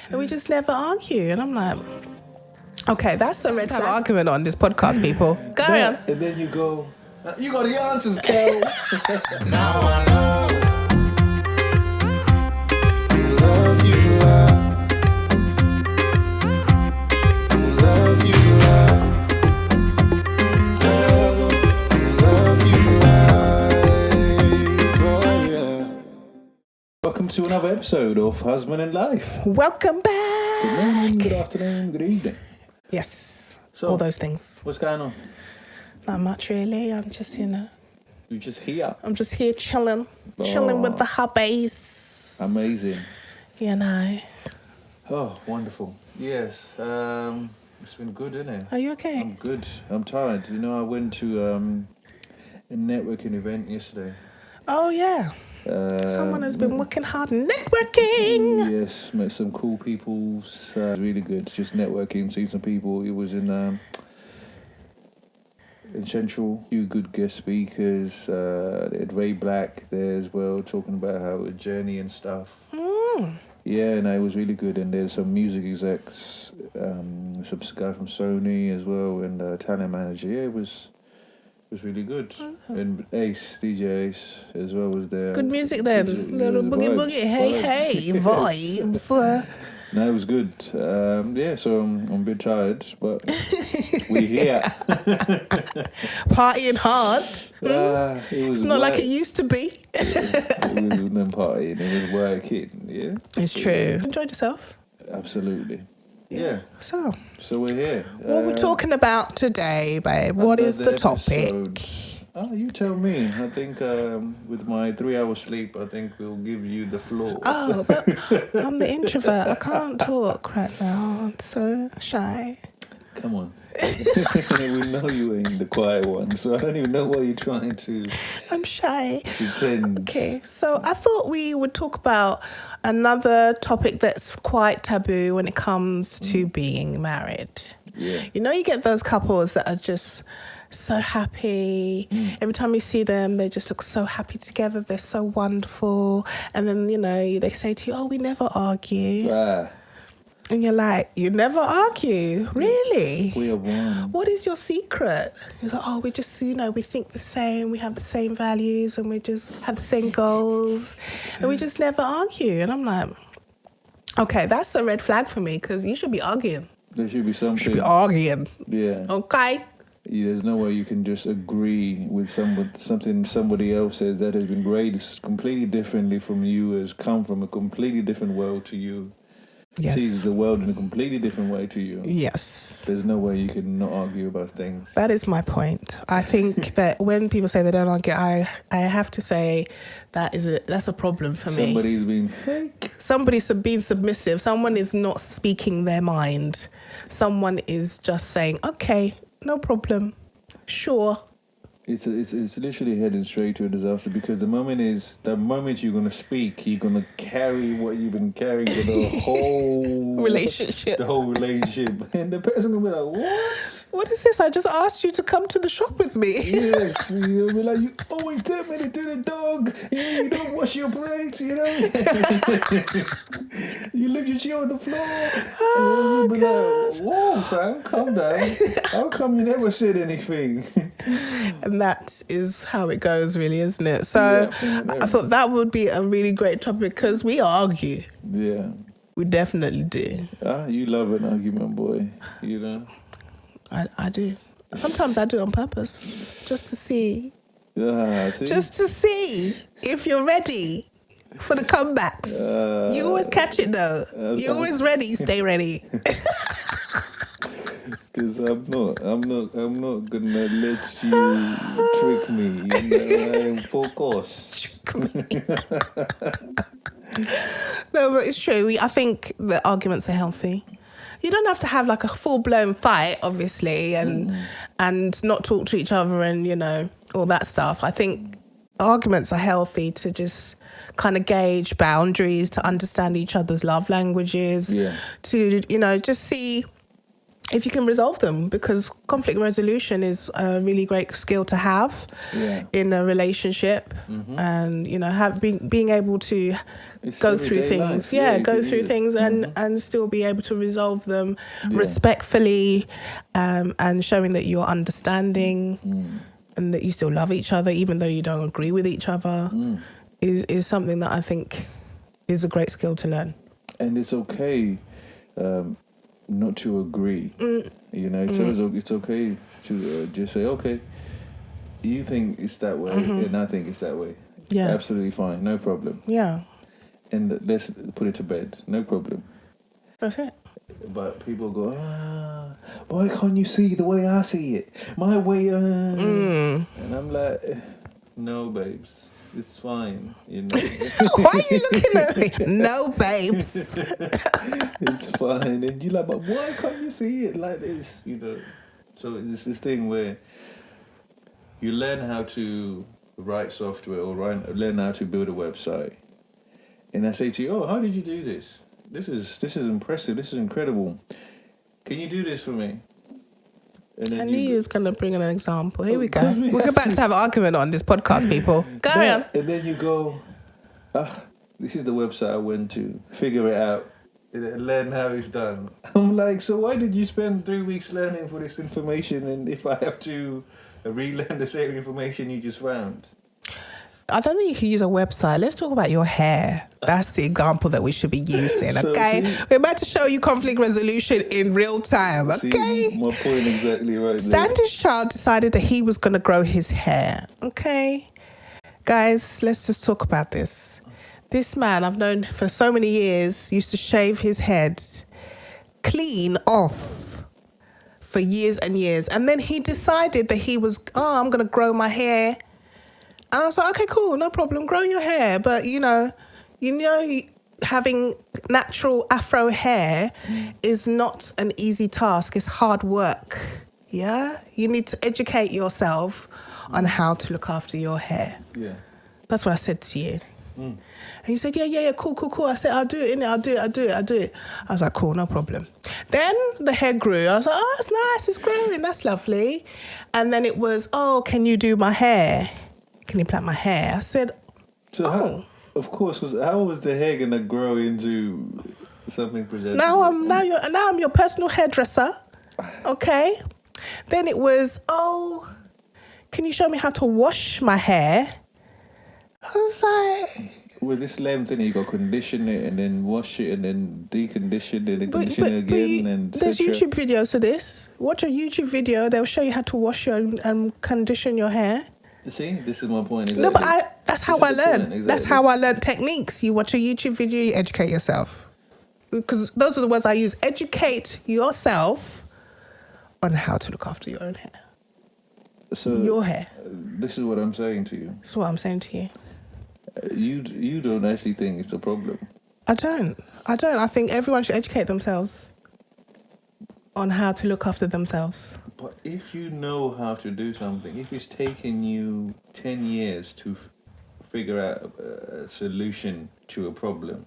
and we just never argue. And I'm like, okay, that's a red flag argument on this podcast, people. Carry on. And then you go, you got the answers, Kel. Now I know I love you for life. I love you for life. Love you for life. Oh yeah. Welcome to another episode of Husband and Life. Welcome back. Good morning, good afternoon, good evening. Yes, So, all those things. What's going on? Not much really. I'm just, You're just here. I'm just here chilling with the hubbies. Amazing. Oh, wonderful. Yes. It's been good, isn't it? Are you okay? I'm good. I'm tired. I went to a networking event yesterday. Oh yeah. Someone has been working hard networking. Yes, met some cool people. Really good. Just networking, seeing some people. It was in Central. Few good guest speakers. They had Ray Black there as well, talking about how a journey and stuff. Yeah, and it was really good. And there's some music execs, some guy from Sony as well, and talent manager. Yeah, it was really good. And Ace, DJ Ace as well was there. Good music then. Little boogie vibes, boogie. Hey, vibes. No, it was good. Yeah, so I'm a bit tired, but we're here. Partying hard. It was It's not work. like it used to be. It wasn't partying, it was working, yeah? It's true. Enjoyed yourself? Absolutely. Yeah. So, So we're here. what we're talking about today, babe? What is the another topic? episode. Oh, you tell me. I think with my 3 hours sleep, I think we'll give you the floor. Oh, but I'm the introvert. I can't talk right now. I'm so shy. Come on. We know you ain't the quiet one, so I don't even know why you're trying to I'm shy. pretend. Okay, so I thought we would talk about another topic that's quite taboo when it comes to being married. Yeah. You get those couples that are just so happy. Every time you see them, they just look so happy together. They're so wonderful. And then, they say to you, oh, we never argue. And you're like, you never argue? Really? We are one. What is your secret? He's like, oh, we just, we think the same, we have the same values, and we just have the same goals, and we just never argue. And I'm like, okay, that's a red flag for me, because you should be arguing. There should be something. You should be arguing. Yeah. Okay? There's no way you can just agree with something somebody else says that has been graded completely differently from you, has come from a completely different world to you. Yes. Sees the world in a completely different way to you. Yes. There's no way you can not argue about things. That is my point. I think that when people say they don't argue, I have to say that's a problem for me. Somebody's being fake. Somebody's being submissive. Someone is not speaking their mind. Someone is just saying, okay, no problem. Sure. It's literally heading straight to a disaster, because the moment you're gonna speak, you're gonna carry what you've been carrying for the whole relationship. The whole relationship, and the person will be like, "What? What is this? I just asked you to come to the shop with me." Yes, you'll be like, "You always tell me to do the dog. You don't wash your plates. You leave your shit on the floor." Oh, and you'll be like, "Whoa, fam, calm down. How come you never said anything?" And that is how it goes, really, isn't it? So I thought that would be a really great topic, because we argue. Yeah. We definitely do. You love an argument, boy. I do. Sometimes I do it on purpose, just to see. See? Just to see if you're ready for the comebacks. You always catch it, though. You're always ready. Stay ready. Because I'm not gonna let you trick me. I'm focused. No, but it's true. I think the arguments are healthy. You don't have to have like a full-blown fight, obviously, and not talk to each other and, all that stuff. I think arguments are healthy to just kind of gauge boundaries, to understand each other's love languages, to, just see if you can resolve them, because conflict resolution is a really great skill to have in a relationship, and being able to go through things, go through things and still be able to resolve them respectfully, and showing that you're understanding and that you still love each other even though you don't agree with each other is something that I think is a great skill to learn. And it's okay not to agree. It's okay to just say, okay, you think it's that way and I think it's that way. Yeah. Absolutely fine. No problem. Yeah. And let's put it to bed. No problem. That's it. But people go, why can't you see the way I see it? My way. And I'm like, no, babes. It's fine, Why are you looking at me? No, babes. It's fine. And you're like, but why can't you see it like this? So it's this thing where you learn how to write software or learn how to build a website. And I say to you, how did you do this? This is impressive. This is incredible. Can you do this for me? And then I knew you was going to bring an example. Here we go. We're about to have an argument on this podcast, people. Go on. And then you go, this is the website I went to. Figure it out. And learn how it's done. I'm like, so why did you spend 3 weeks learning for this information? And if I have to relearn the same information you just found? I don't think you can use a website. Let's talk about your hair. That's the example that we should be using, okay? We're about to show you conflict resolution in real time, okay? See, my point exactly right there. Standishchild decided that he was going to grow his hair, okay? Guys, let's just talk about this. This man I've known for so many years used to shave his head clean off for years and years. And then he decided that he was, I'm going to grow my hair. And I was like, okay, cool, no problem, grow your hair. But, having natural afro hair is not an easy task. It's hard work, yeah? You need to educate yourself on how to look after your hair. Yeah. That's what I said to you. And you said, yeah, cool. I said, I'll do it, innit? I'll do it. I was like, cool, no problem. Then the hair grew. I was like, oh, that's nice, it's growing, that's lovely. And then it was, can you do my hair? Can you plait my hair? I said, how, of course, because how was the hair going to grow into something presentable? Now I'm your personal hairdresser, okay? Then it was, can you show me how to wash my hair? I was like... With this length, you got to condition it and then wash it and then decondition it and condition it again. There's YouTube videos of this. Watch a YouTube video. They'll show you how to wash and condition your hair. See, this is my point. Exactly. No, but that's how I learned. Exactly. That's how I learned techniques. You watch a YouTube video, you educate yourself. Because those are the words I use. Educate yourself on how to look after your own hair. So your hair. This is what I'm saying to you. This is what I'm saying to you. You don't actually think it's a problem. I don't. I think everyone should educate themselves on how to look after themselves. But if you know how to do something, if it's taken you 10 years to figure out a solution to a problem,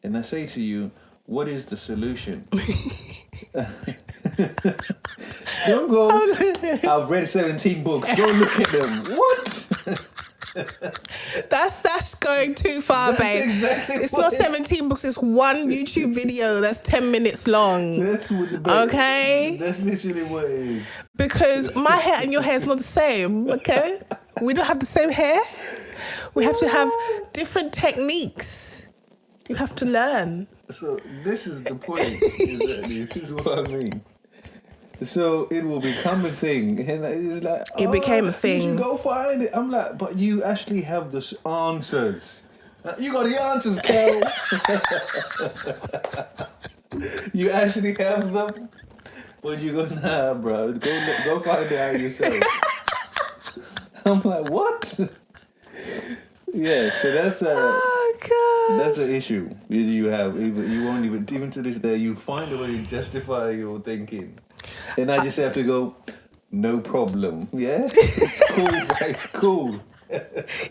and I say to you, what is the solution? Don't go, I've read 17 books, go look at them. What? That's going too far, babe. Exactly it's not 17 books, it's one YouTube video that's 10 minutes long. That's what okay? That's literally what it is. Because my hair and your hair is not the same, okay? We don't have the same hair. We have to have different techniques. You have to learn. So this is the point. Exactly. This is what I mean. So it will become a thing, and it's like it became a thing. You should go find it. I'm like, but you actually have the answers. You got the answers, Kel. You actually have them. But you go, nah, bro. Go find it out yourself. I'm like, what? Yeah, so that's that's an issue you have. You won't even to this day you find a way to justify your thinking. And I just have to go, no problem, yeah? It's cool, it's cool.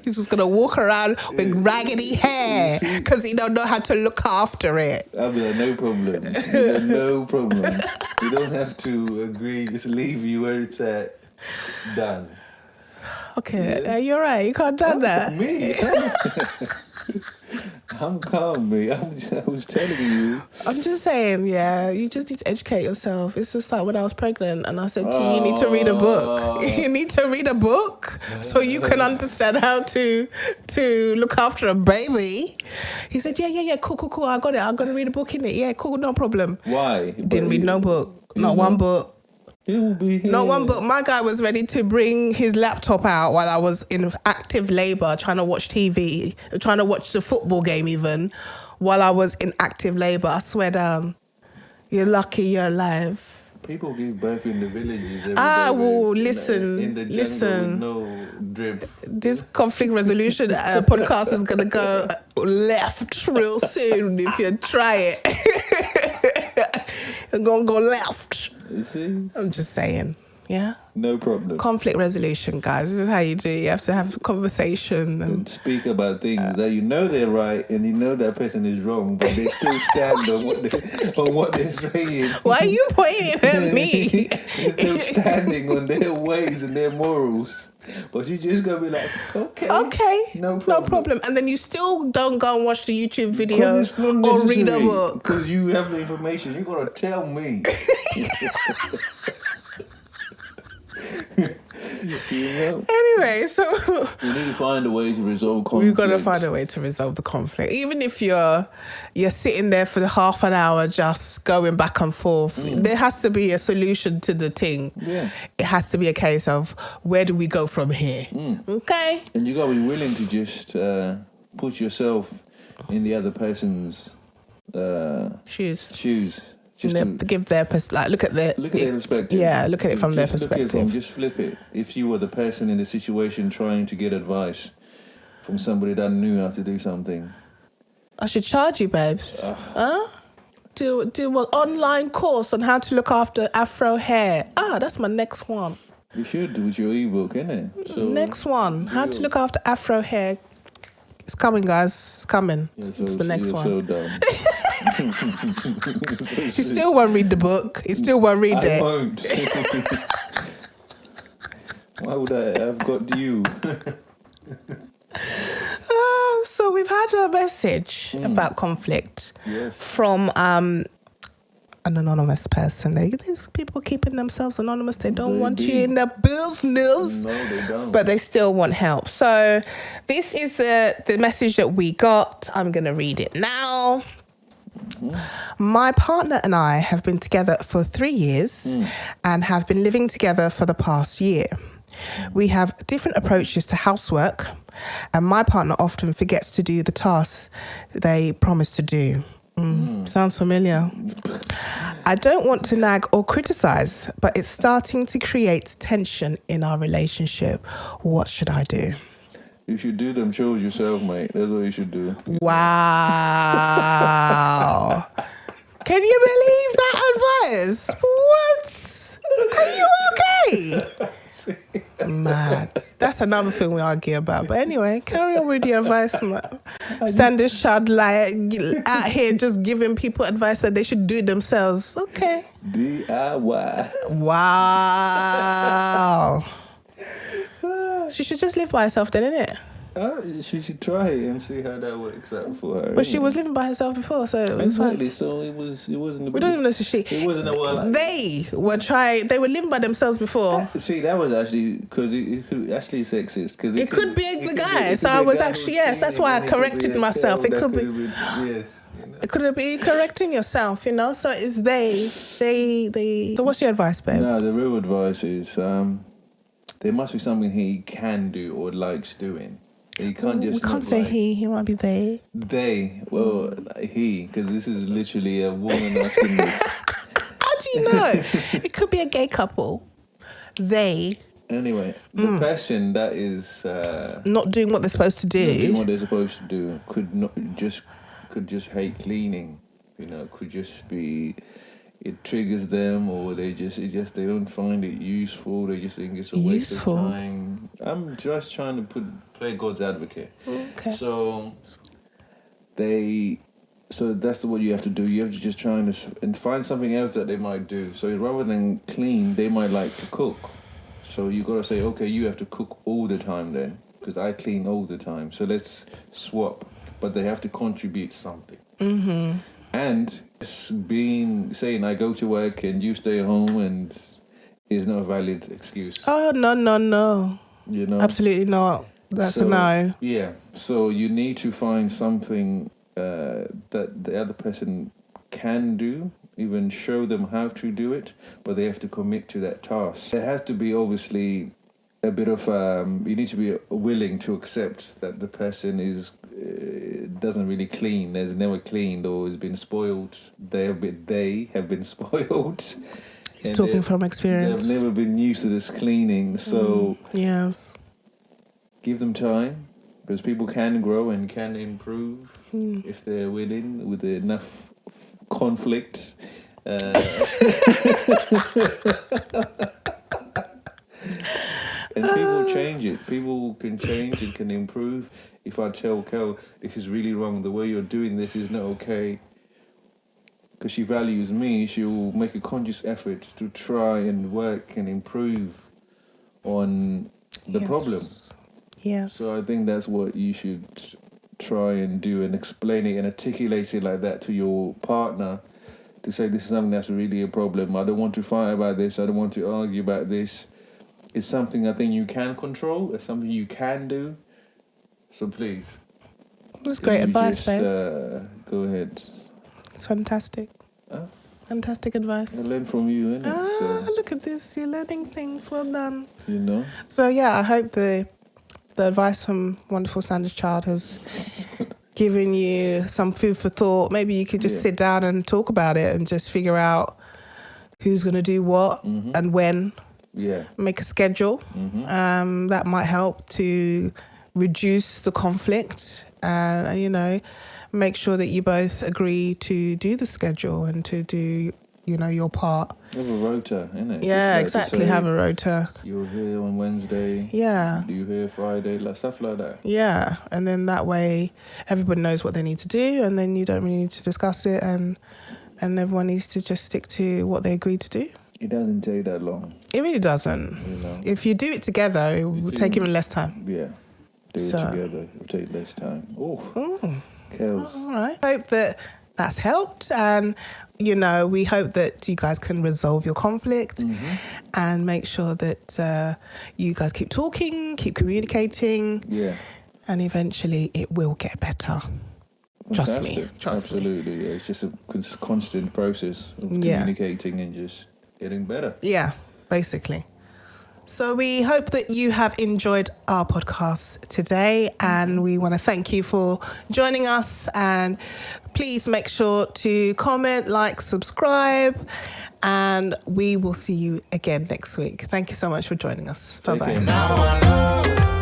He's just gonna walk around with raggedy hair because he don't know how to look after it. I'll be like, no problem. No problem. You don't have to agree. Just leave you where it's at. Done. Okay, you're right. You can't do that. Me? I'm calm, mate. I was telling you. I'm just saying, yeah, you just need to educate yourself. It's just like when I was pregnant and I said to you, you need to read a book. You need to read a book so you can understand how to look after a baby. He said, yeah, cool. I got it. I'm going to read a book in it. Yeah, cool, no problem. Why? Didn't read no book. Not one book. It will be here. Not one book. My guy was ready to bring his laptop out while I was in active labour, trying to watch TV, trying to watch the football game even, while I was in active labour. I swear down. You're lucky you're alive. People give birth in the villages every Ah, day, well, in listen. the jungle with no drip. This conflict resolution podcast is going to go left real soon if you try it. It's going to go left. You see? I'm just saying. Yeah? No problem. Conflict resolution, guys. This is how you do. You have to have a conversation And speak about things that you know they're right and you know that person is wrong, but they still stand on what they're saying. Why are you pointing at me? They're still standing on their ways and their morals. But you just gotta be like, okay, no problem. And then you still don't go and watch the YouTube video It's not or read a necessary, book. because you have the information. You gotta tell me. You know? Anyway, so We need to find a way to resolve conflict. we've got to find a way to resolve the conflict. Even if you're sitting there for half an hour just going back and forth, there has to be a solution to the thing. Yeah. It has to be a case of where do we go from here? Okay? And you gotta be willing to just put yourself in the other person's Shoes. Just to Give their look at their perspective. Yeah, look at it from their Just look at it perspective. just flip it. If you were the person in the situation trying to get advice from somebody that knew how to do something, I should charge you, babes. Huh? Do an online course on how to look after afro hair. That's my next one. you should with your ebook, innit? So Next one, how to look after afro hair. It's coming, guys. It's coming. It's the next you're one. so dumb. He still won't read the book. He still won't read I it. won't. Why would I have got you? So we've had a message about conflict Yes. from an anonymous person. There's people keeping themselves anonymous. They don't want you in their business. No, they don't. But they still want help. So this is the message that we got. I'm going to read it now. My partner and I have been together for 3 years and have been living together for the past year. We have different approaches to housework, and my partner often forgets to do the tasks they promise to do. Sounds familiar. I don't want to nag or criticize, but it's starting to create tension in our relationship. What should I do? You should do them chores yourself, mate. That's what you should do. Wow. Can you believe that advice? What? Are you okay? Mad. That's another thing we argue about. But anyway, carry on with your advice. Standishchild out here just giving people advice that they should do it themselves. Okay. DIY. Wow. She should just live by herself then, innit? She should try it and see how that works out for her. But she was living by herself before, so it was fine. Exactly, so it wasn't a We don't even know if she. It wasn't a well. They were living by themselves before. See, that was actually because it could actually sexist. Cause It could be the guy. So I was actually, yes, that's why I corrected myself. It could be. Yes. It could be correcting yourself, So it's they. So what's your advice, babe? No, the real advice is there must be something he can do or likes doing. He can't just. We can't say he might be they. They, well, he, because this is literally a woman asking this. How do you know? It could be a gay couple. They Anyway, the person that is not doing what they're supposed to doing do. what they're supposed to do could just hate cleaning. Could just be it triggers them, or they don't find it useful. They just think it's a waste Useful. of time. I'm just trying to play God's advocate. Okay. So that's what you have to do. You have to just try and find something else that they might do. So rather than clean, they might like to cook. So you got to say, okay, you have to cook all the time then, because I clean all the time. So let's swap. But they have to contribute something. Mm-hmm. And saying I go to work and you stay home and is not a valid excuse. Oh, no. You know? Absolutely not. That's a no. Yeah. So you need to find something that the other person can do, even show them how to do it, but they have to commit to that task. There has to be obviously a bit of you need to be willing to accept that the person doesn't really clean, has never cleaned, or has been spoiled. They have been spoiled. He's talking from experience. They've never been used to this cleaning, so yes, give them time, because people can grow and can improve if they're willing, with enough conflict. And people change it. People can change and can improve. If I tell Kel, this is really wrong, the way you're doing this is not okay, because she values me, she'll make a conscious effort to try and work and improve on the problem. Yes. So I think that's what you should try and do, and explain it and articulate it like that to your partner, to say this is something that's really a problem. I don't want to fight about this. I don't want to argue about this. It's something I think you can control. It's something you can do. So please. That's great advice, babes. Go ahead. It's fantastic. Fantastic advice. I learned from you, innit? So, Look at this. You're learning things. Well done. you know? So, yeah, I hope the advice from Wonderful Standishchild has given you some food for thought. Maybe you could just sit down and talk about it and just figure out who's going to do what and when. Yeah. Make a schedule. That might help to reduce the conflict and, make sure that you both agree to do the schedule and to do, your part. Have a rota, innit? Yeah, Just like to exactly. say, Have a rota. You're here on Wednesday. Yeah. You're here Friday, like stuff like that. Yeah. And then that way everybody knows what they need to do, and then you don't really need to discuss it, and everyone needs to just stick to what they agreed to do. It doesn't take that long. It really doesn't. If you do it together, it will take even less time. Yeah. Do it together. It'll take less time. Oh. Kels. All right. Hope that's helped, and we hope that you guys can resolve your conflict and make sure that you guys keep talking, keep communicating, and eventually it will get better. Trust me. Absolutely. Yeah. It's just a constant process of communicating and just getting better. Yeah, basically. So we hope that you have enjoyed our podcast today, and we want to thank you for joining us, and please make sure to comment, like, subscribe, and we will see you again next week. Thank you so much for joining us. Bye-bye. Now I know.